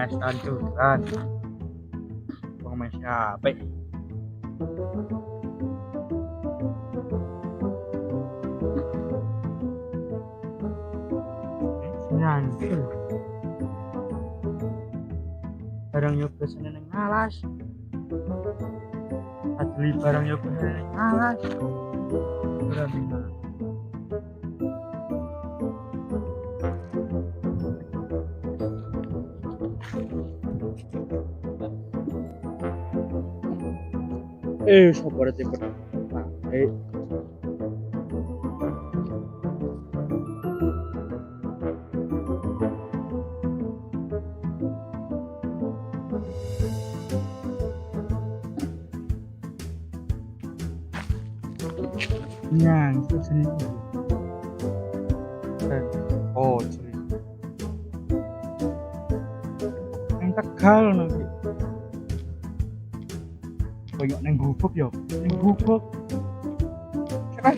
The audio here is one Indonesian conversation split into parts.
mes tanduran. Wong mes apik. Nyantul. Barang yo pesene ning alas. Adli barang yo pesene ning alas. Berarti seperti pertama. Nyangkut sini. Oh, curi. Yang Tegal nanti. Koyok neng gubuk yo, neng gubuk. Cepat.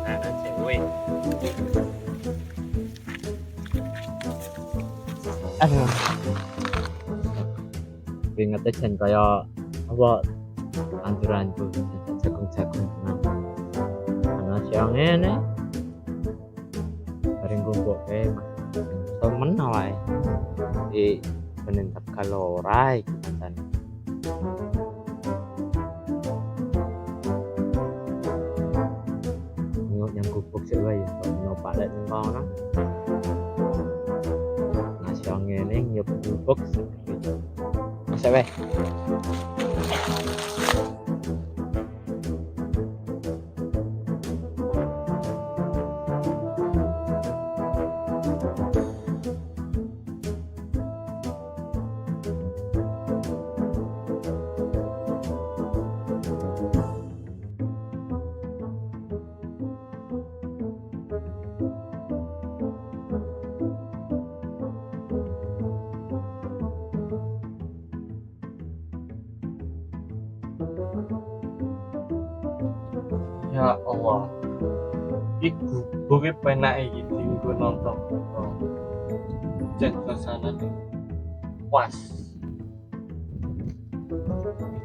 Ada cewek. Aduh. Ingetnya jan kaya apa anjuranku jagung-jagung tenan. Ana siang ngene. Bareng kumpul kae temen wae. Di benen Tegal ora iki pancen. Yang gubuk sik wae ono palek ning kono. Nah siang ngene nyup gubuk Masa weh. Ya Allah. Iku gue penak iki gue nonton. Cek suasana nih. Puas.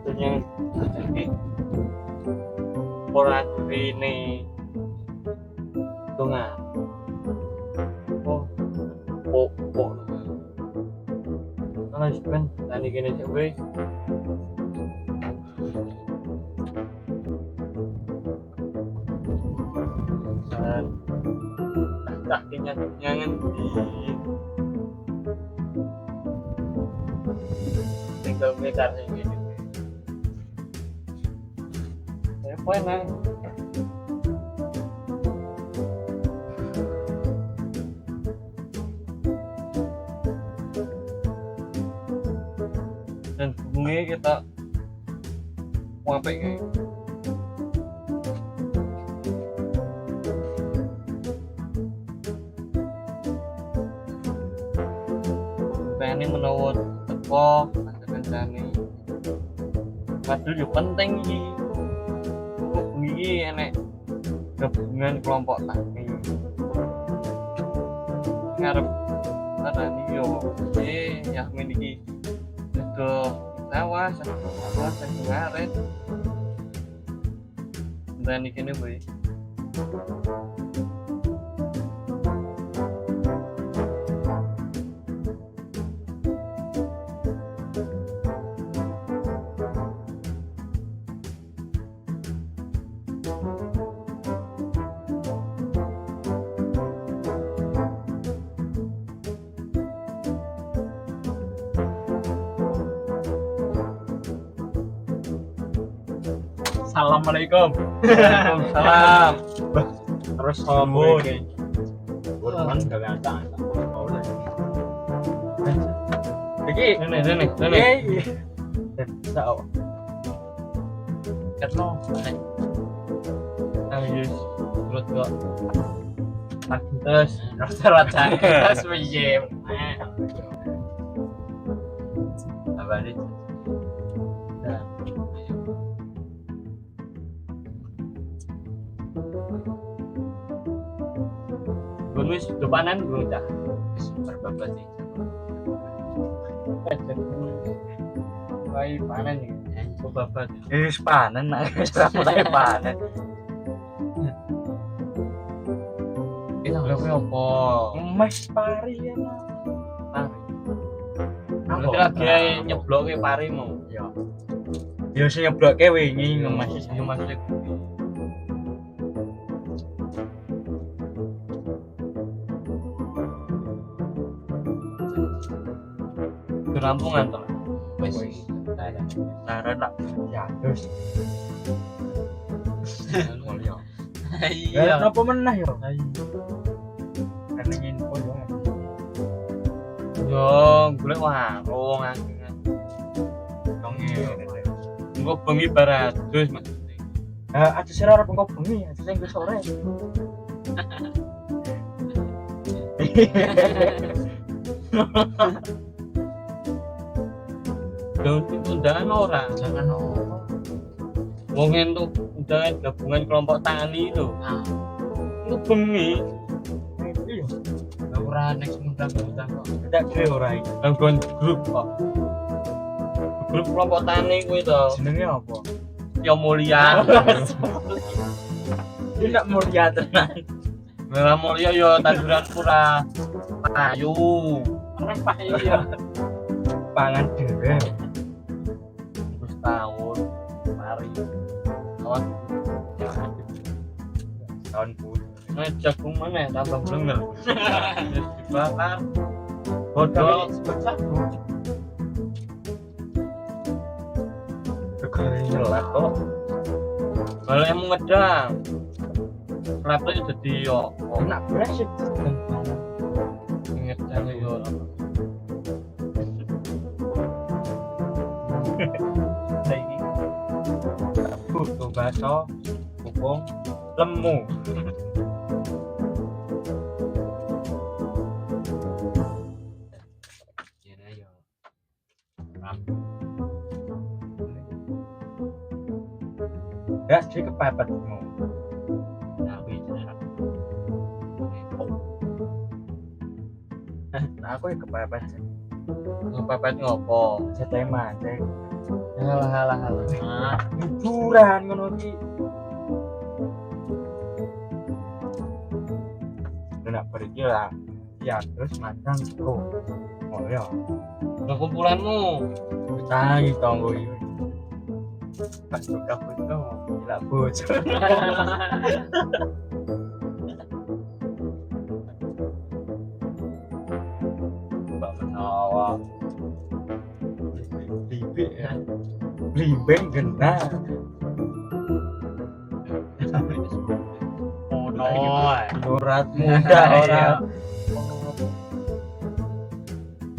Itunya jadi orang ini tengah. Oh. Kalau sepen tadi gini cewek. Kakinya jangan tinggal meter ini saya pernah dan bunga kita ngapain ini menawar teko kancane padahal yo penting iki iki enek gabungan kelompok tani ngarep tani yo ya men iki sedo awas ngaret dan iki ne boy Assalamualaikum. Waalaikumsalam. Terus sombong iki. Kurang gawe acak. Iki rene. Bisa kok. Ketno. Ayo, terus kok. terus rata-rata terus piye apa nih bonus depanan gue dah berbabat sih Wai panen nih, babat. Panen nah, mulai panen. Kita nggak punya apa? Mas pari ya nah. Pari. Berarti lagi nyeblok ke pari mau. Ya. Ya sing nyebloke wingi Masih masih. Rampungan tuh. Wes. Saran lah. Ya terus. Mulya. Iya. Kenapa menah ya? Kan info yo. Yo, golek warung aku. Dong ngene. Engko bengi barat terus maksudnya. Ada sing ora pengko bengi, ada sing sore. Daun undangan ora, jangan ora. Wong entuk undangan gabungan kelompok tani lho. Itu bengi. Iya. Ora nek undang-undang kok. Tidak dhewe ora iki. Gabungan grup kok. Grup kelompok tani kuwi to. Jenenge apa? Yo mulia. Tidak mulia tenan. Merah mulia yo tanduran pura. Payu. Payu ya. Pangan dhewe. Terus tahun mari. Awas. Tahun pun. Nah, jagung mana tambah blenger. Terus dibakar. Bodoh. Segala nyelat kok. Kalau yang ngedang. Laptopnya jadi yo. Enak beres sih. Ngedang yo. Saiki. Butuh baso, kupung, lemu. Jene yo. Ya, sih kepepet mau. Tapi jene. Nah, aku ya kepepet sih. Ngepepet ngopo? Setema, cek. Halah. Ah, Hiburan ngono iki. Enak pergi lah. Ya, terus macam bro. Oh ya, kumpulanmu. canggih tonggo ini. Pas buka foto, gila bocor. Mbak Menawa. Libik ya. Limbeng genah. Urat muda orang.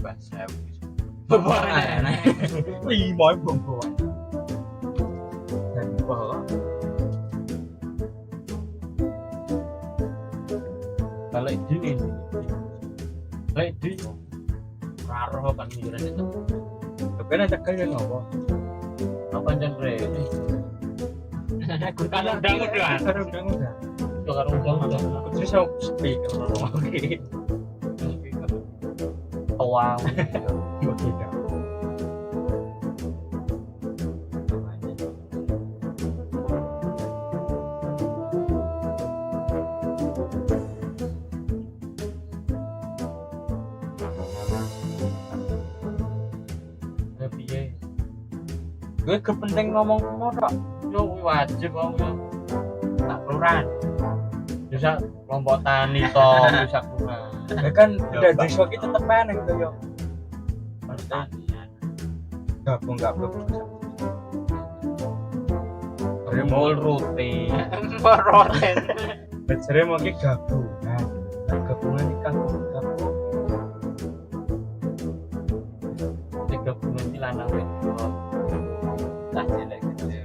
Bahasa Lima bongko. Dan bahwa balik di raro kan mikiran itu tapi nanti kalian ngopo? apa genre ini kan undang-undang Udah. undang-undang Terus aku speaker. Oke. wow Oke. Gue kepenting ngomong tok. yo wajib om tak kelurahan bisa kelompok tani toh bisa kelurahan Ya kan udah desa kita tetep eneng tuh yo. pertanian Gabung. mul rutin Becere mau ki gabungan. Nah, gabungan iki kan gabung. tiga bulan di lanang wedok tak jelek gitu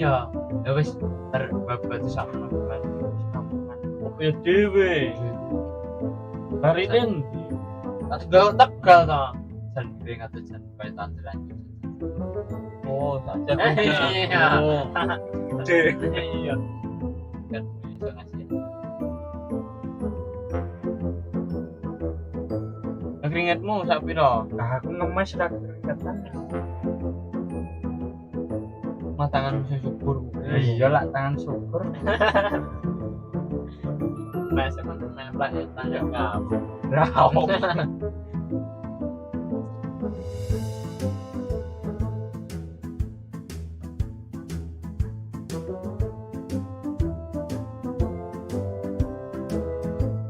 iya ya wis berbatu sama kan opo dhewe hari ini tak tegal ta jan ring atau jan kaya tanderan oh saja iya iya kan bisa ngasih keringetmu sak piro Nah, aku ngemas rak keringetan. tangan syukur Iya lah tangan syukur. Masa kan nempel ya tangan kamu Rau.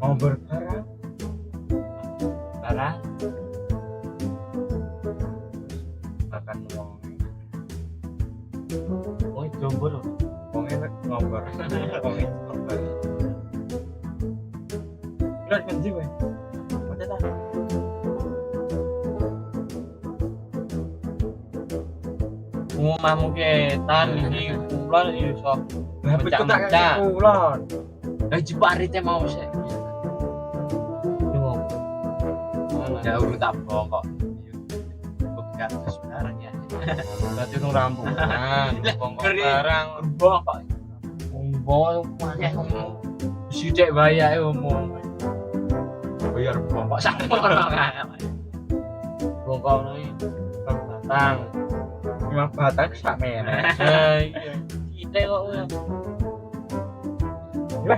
Mau berkarang parah makan uang. oh jomblo Uangnya ngobrol. Uangnya ngobrol. Lihat kan sih, udah lah. omahmu ke tan iki kulon iso Lah betul tak Pecah-pecah. kulon. jepari teh mau sih ya udah tak kok bukan sebenarnya berarti itu rambutan bongkok barang bongkok bongkok pakai sidik bayar umum Bayar bongkok sama orang bongkok ini batang lima batang sak merah. iya kita kok Weh,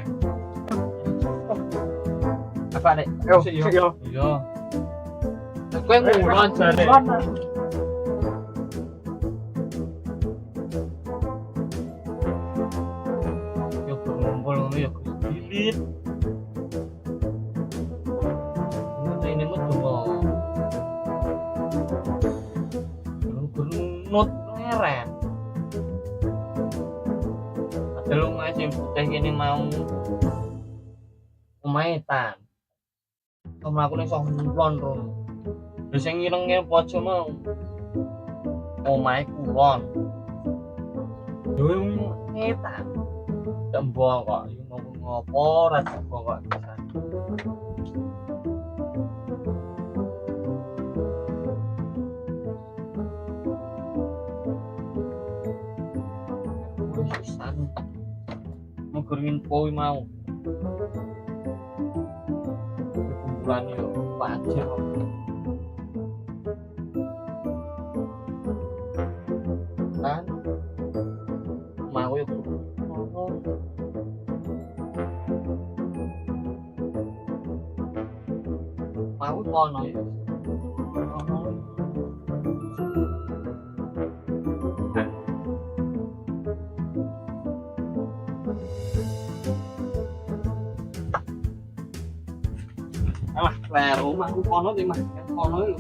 apa dek yo, iya yo. iya kowe ngulon jane yo berkumpul ngono ya Gus Dilit ini mah cuma belum leren ada lu ngasih putih gini mau umaitan kamu aku nih sok kulon rom terus yang ngirengnya pojok mau omai kulon dulu ngetan dembong kok ini mau ngopo rasa kok bisa sisan mau keringin poi mau kumpulan yo pacir kan mau yo mau kono yo alah, rumahku kono di mah kono yo